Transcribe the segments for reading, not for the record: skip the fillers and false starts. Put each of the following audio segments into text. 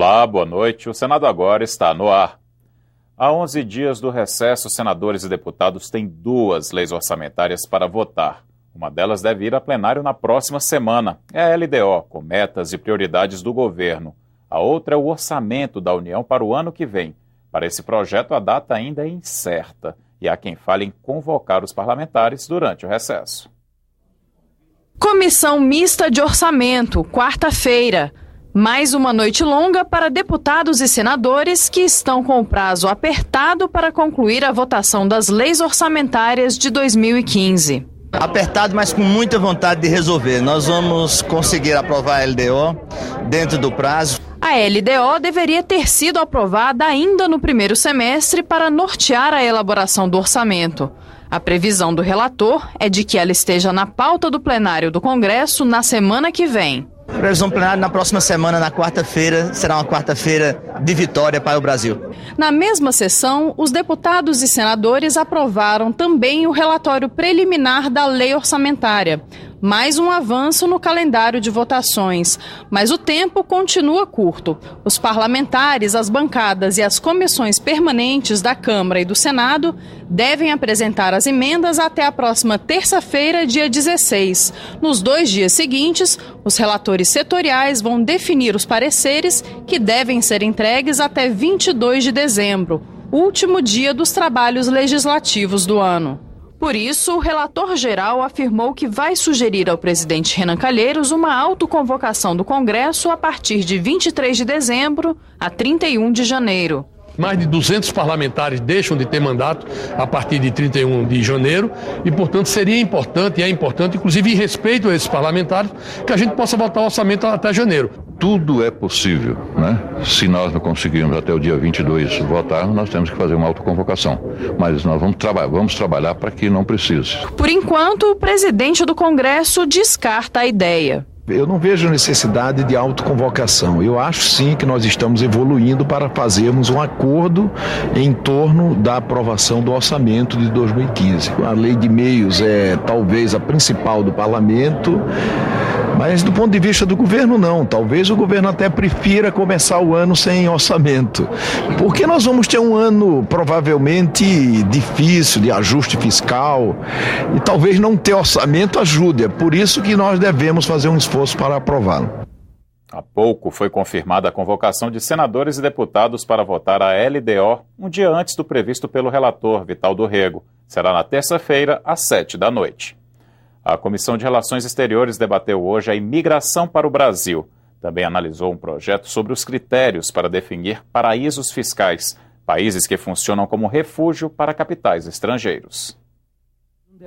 Olá, boa noite. O Senado agora está no ar. Há 11 dias do recesso, senadores e deputados têm 2 leis orçamentárias para votar. Uma delas deve ir a plenário na próxima semana. É a LDO, com metas e prioridades do governo. A outra é o orçamento da União para o ano que vem. Para esse projeto, a data ainda é incerta e há quem fale em convocar os parlamentares durante o recesso. Comissão Mista de Orçamento, quarta-feira. Mais uma noite longa para deputados e senadores que estão com o prazo apertado para concluir a votação das leis orçamentárias de 2015. Apertado, mas com muita vontade de resolver. Nós vamos conseguir aprovar a LDO dentro do prazo. A LDO deveria ter sido aprovada ainda no primeiro semestre para nortear a elaboração do orçamento. A previsão do relator é de que ela esteja na pauta do plenário do Congresso na semana que vem. Previsão plenária na próxima semana, na quarta-feira, será uma quarta-feira de vitória para o Brasil. Na mesma sessão, os deputados e senadores aprovaram também o relatório preliminar da lei orçamentária. Mais um avanço no calendário de votações, mas o tempo continua curto. Os parlamentares, as bancadas e as comissões permanentes da Câmara e do Senado devem apresentar as emendas até a próxima terça-feira, dia 16. Nos 2 dias seguintes, os relatores setoriais vão definir os pareceres que devem ser entregues até 22 de dezembro, último dia dos trabalhos legislativos do ano. Por isso, o relator geral afirmou que vai sugerir ao presidente Renan Calheiros uma autoconvocação do Congresso a partir de 23 de dezembro a 31 de janeiro. Mais de 200 parlamentares deixam de ter mandato a partir de 31 de janeiro e, portanto, seria importante, e é importante, inclusive em respeito a esses parlamentares, que a gente possa votar o orçamento até janeiro. Tudo é possível, né? Se nós não conseguirmos até o dia 22 votar, nós temos que fazer uma autoconvocação. Mas nós vamos trabalhar para que não precise. Por enquanto, o presidente do Congresso descarta a ideia. Eu não vejo necessidade de autoconvocação. Eu acho sim que nós estamos evoluindo para fazermos um acordo em torno da aprovação do orçamento de 2015. A lei de meios é talvez a principal do parlamento, mas do ponto de vista do governo não. Talvez o governo até prefira começar o ano sem orçamento. Porque nós vamos ter um ano provavelmente difícil de ajuste fiscal e talvez não ter orçamento ajude. É por isso que nós devemos fazer um esforço para aprová-lo. Há pouco foi confirmada a convocação de senadores e deputados para votar a LDO um dia antes do previsto pelo relator Vital do Rego. Será na terça-feira, às 7 da noite. A Comissão de Relações Exteriores debateu hoje a imigração para o Brasil. Também analisou um projeto sobre os critérios para definir paraísos fiscais, países que funcionam como refúgio para capitais estrangeiros.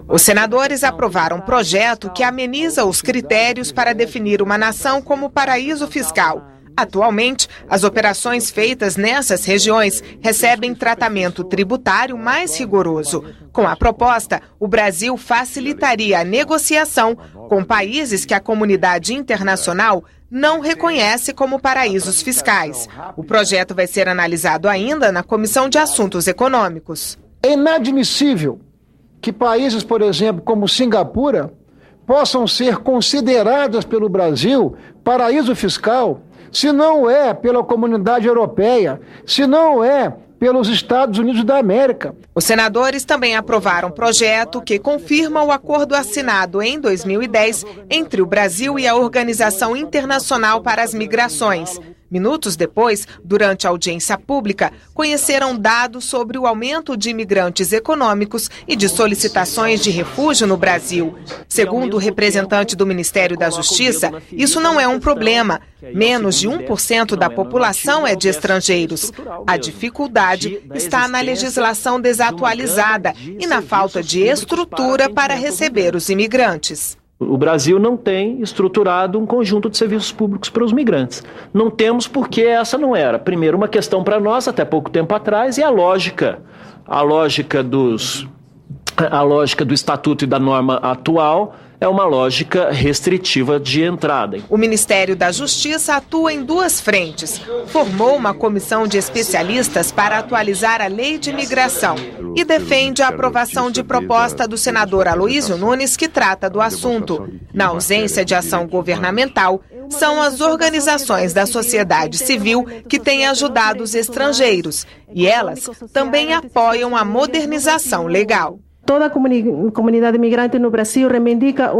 Os senadores aprovaram um projeto que ameniza os critérios para definir uma nação como paraíso fiscal. Atualmente, as operações feitas nessas regiões recebem tratamento tributário mais rigoroso. Com a proposta, o Brasil facilitaria a negociação com países que a comunidade internacional não reconhece como paraísos fiscais. O projeto vai ser analisado ainda na Comissão de Assuntos Econômicos. É inadmissível que países, por exemplo, como Singapura, possam ser consideradas pelo Brasil paraíso fiscal, se não é pela comunidade europeia, se não é pelos Estados Unidos da América. Os senadores também aprovaram um projeto que confirma o acordo assinado em 2010 entre o Brasil e a Organização Internacional para as Migrações. Minutos depois, durante a audiência pública, conheceram dados sobre o aumento de imigrantes econômicos e de solicitações de refúgio no Brasil. Segundo o representante do Ministério da Justiça, isso não é um problema. Menos de 1% da população é de estrangeiros. A dificuldade está na legislação desatualizada e na falta de estrutura para receber os imigrantes. O Brasil não tem estruturado um conjunto de serviços públicos para os migrantes. Não temos porque essa não era, primeiro, uma questão para nós até pouco tempo atrás e a lógica a lógica do estatuto e da norma atual é uma lógica restritiva de entrada. O Ministério da Justiça atua em duas frentes. Formou uma comissão de especialistas para atualizar a lei de imigração e defende a aprovação de proposta do senador Aloísio Nunes, que trata do assunto. Na ausência de ação governamental, são as organizações da sociedade civil que têm ajudado os estrangeiros e elas também apoiam a modernização legal. Toda a comunidade imigrante no Brasil reivindica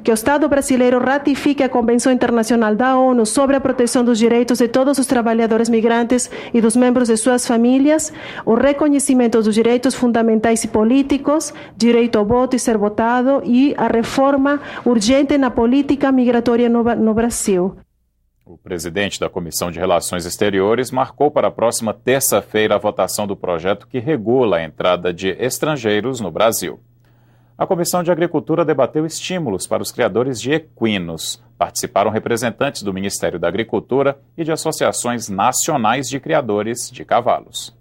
que o Estado brasileiro ratifique a Convenção Internacional da ONU sobre a proteção dos direitos de todos os trabalhadores migrantes e dos membros de suas famílias, o reconhecimento dos direitos fundamentais e políticos, direito ao voto e ser votado e a reforma urgente na política migratória no Brasil. O presidente da Comissão de Relações Exteriores marcou para a próxima terça-feira a votação do projeto que regula a entrada de estrangeiros no Brasil. A Comissão de Agricultura debateu estímulos para os criadores de equinos. Participaram representantes do Ministério da Agricultura e de associações nacionais de criadores de cavalos.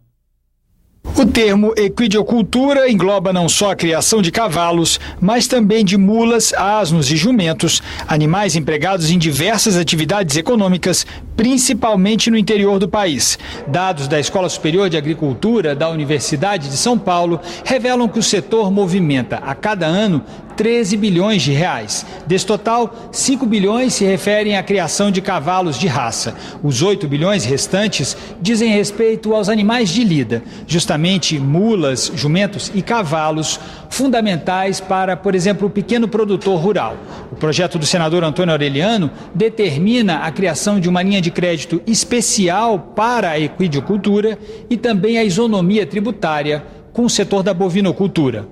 O termo equidiocultura engloba não só a criação de cavalos, mas também de mulas, asnos e jumentos, animais empregados em diversas atividades econômicas, principalmente no interior do país. Dados da Escola Superior de Agricultura da Universidade de São Paulo revelam que o setor movimenta a cada ano 13 bilhões de reais. Desse total, 5 bilhões se referem à criação de cavalos de raça. Os 8 bilhões restantes dizem respeito aos animais de lida, justamente mulas, jumentos e cavalos, fundamentais para, por exemplo, o pequeno produtor rural. O projeto do senador Antônio Aureliano determina a criação de uma linha de crédito especial para a equidiocultura e também a isonomia tributária com o setor da bovinocultura.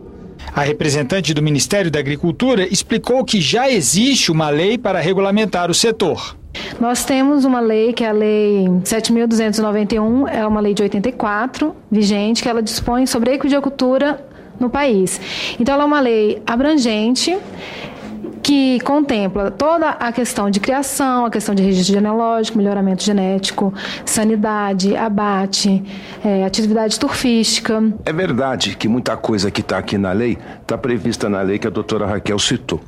A representante do Ministério da Agricultura explicou que já existe uma lei para regulamentar o setor. Nós temos uma lei, que é a Lei 7.291, é uma lei de 84, vigente, que ela dispõe sobre a equidiocultura no país. Então, ela é uma lei abrangente, que contempla toda a questão de criação, a questão de registro genealógico, melhoramento genético, sanidade, abate, atividade turfística. É verdade que muita coisa que está aqui na lei está prevista na lei que a doutora Raquel citou.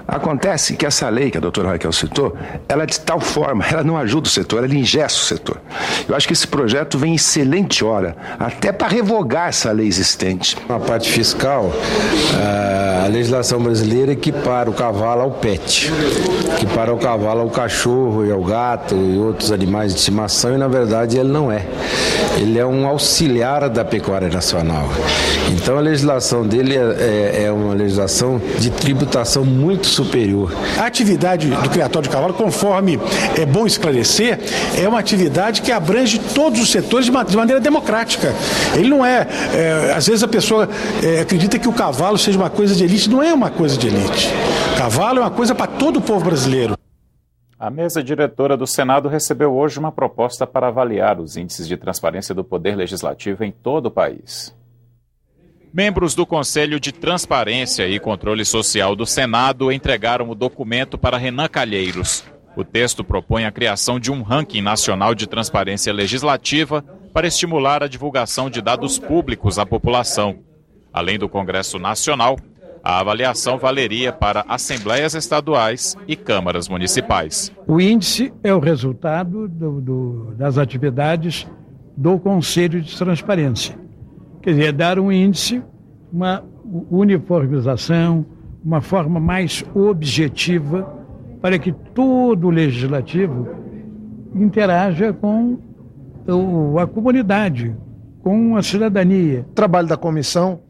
Acontece que essa lei que a doutora Raquel citou, ela de tal forma, ela não ajuda o setor, ela engessa o setor. Eu acho que esse projeto vem em excelente hora, até para revogar essa lei existente. Na parte fiscal, a legislação brasileira equipara o cavalo ao pet, equipara o cavalo ao cachorro e ao gato e outros animais de estimação, e na verdade ele não é. Ele é um auxiliar da pecuária nacional. Então a legislação dele é uma legislação de tributação muito superior. A atividade do criatório de cavalo, conforme é bom esclarecer, é uma atividade que abrange todos os setores de maneira democrática. Ele não às vezes a pessoa acredita que o cavalo seja uma coisa de elite, não é uma coisa de elite. Cavalo é uma coisa para todo o povo brasileiro. A mesa diretora do Senado recebeu hoje uma proposta para avaliar os índices de transparência do Poder Legislativo em todo o país. Membros do Conselho de Transparência e Controle Social do Senado entregaram o documento para Renan Calheiros. O texto propõe a criação de um ranking nacional de transparência legislativa para estimular a divulgação de dados públicos à população. Além do Congresso Nacional, a avaliação valeria para assembleias estaduais e câmaras municipais. O índice é o resultado das atividades do Conselho de Transparência. Quer dizer, dar um índice, uma uniformização, uma forma mais objetiva para que todo o legislativo interaja com a comunidade, com a cidadania. O trabalho da comissão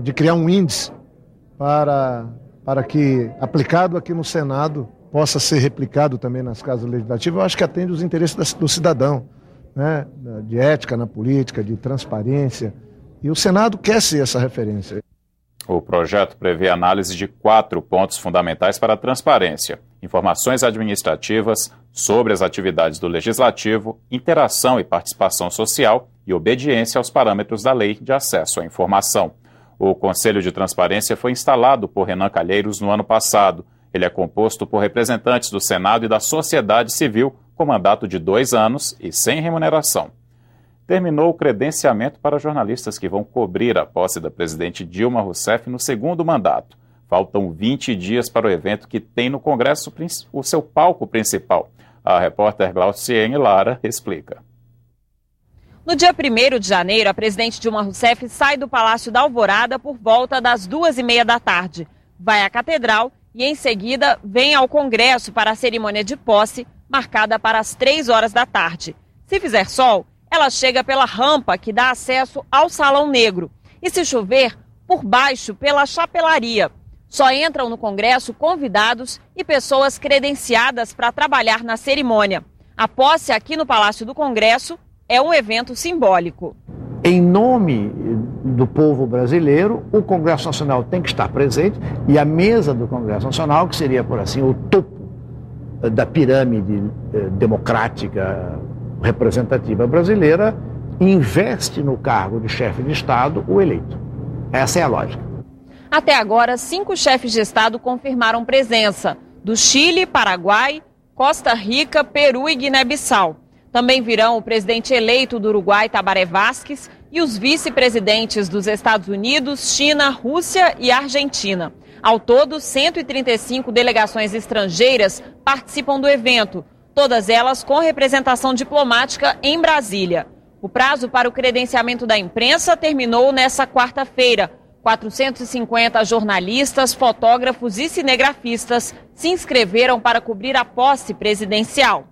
de criar um índice para que, aplicado aqui no Senado, possa ser replicado também nas casas legislativas, eu acho que atende os interesses do cidadão, né? De ética na política, de transparência, e o Senado quer ser essa referência. O projeto prevê análise de 4 pontos fundamentais para a transparência: informações administrativas sobre as atividades do Legislativo, interação e participação social e obediência aos parâmetros da Lei de Acesso à Informação. O Conselho de Transparência foi instalado por Renan Calheiros no ano passado. Ele é composto por representantes do Senado e da sociedade civil com mandato de 2 anos e sem remuneração. terminou o credenciamento para jornalistas que vão cobrir a posse da presidente Dilma Rousseff no segundo mandato. Faltam 20 dias para o evento que tem no Congresso o seu palco principal. A repórter Glauciene Lara explica. No dia 1º de janeiro, a presidente Dilma Rousseff sai do Palácio da Alvorada por volta das 2h30 da tarde. Vai à Catedral e, em seguida, vem ao Congresso para a cerimônia de posse, marcada para as 3 horas da tarde. Se fizer sol, ela chega pela rampa que dá acesso ao Salão Negro e, se chover, por baixo pela chapelaria. Só entram no Congresso convidados e pessoas credenciadas para trabalhar na cerimônia. A posse aqui no Palácio do Congresso é um evento simbólico. Em nome do povo brasileiro, o Congresso Nacional tem que estar presente e a mesa do Congresso Nacional, que seria, por assim, o topo da pirâmide democrática representativa brasileira, investe no cargo de chefe de Estado o eleito. Essa é a lógica. Até agora, 5 chefes de Estado confirmaram presença: do Chile, Paraguai, Costa Rica, Peru e Guiné-Bissau. Também virão o presidente eleito do Uruguai, Tabaré Vázquez, e os vice-presidentes dos Estados Unidos, China, Rússia e Argentina. Ao todo, 135 delegações estrangeiras participam do evento, todas elas com representação diplomática em Brasília. O prazo para o credenciamento da imprensa terminou nesta quarta-feira. 450 jornalistas, fotógrafos e cinegrafistas se inscreveram para cobrir a posse presidencial.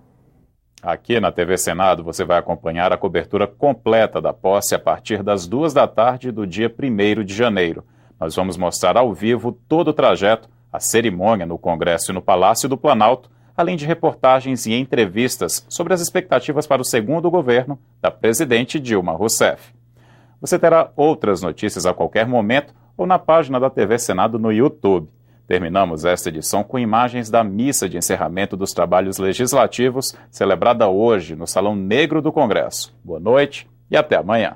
Aqui na TV Senado você vai acompanhar a cobertura completa da posse a partir das 2 da tarde do dia 1º de janeiro. Nós vamos mostrar ao vivo todo o trajeto, a cerimônia no Congresso e no Palácio do Planalto, além de reportagens e entrevistas sobre as expectativas para o segundo governo da presidente Dilma Rousseff. Você terá outras notícias a qualquer momento ou na página da TV Senado no YouTube. Terminamos esta edição com imagens da missa de encerramento dos trabalhos legislativos, celebrada hoje no Salão Negro do Congresso. Boa noite e até amanhã.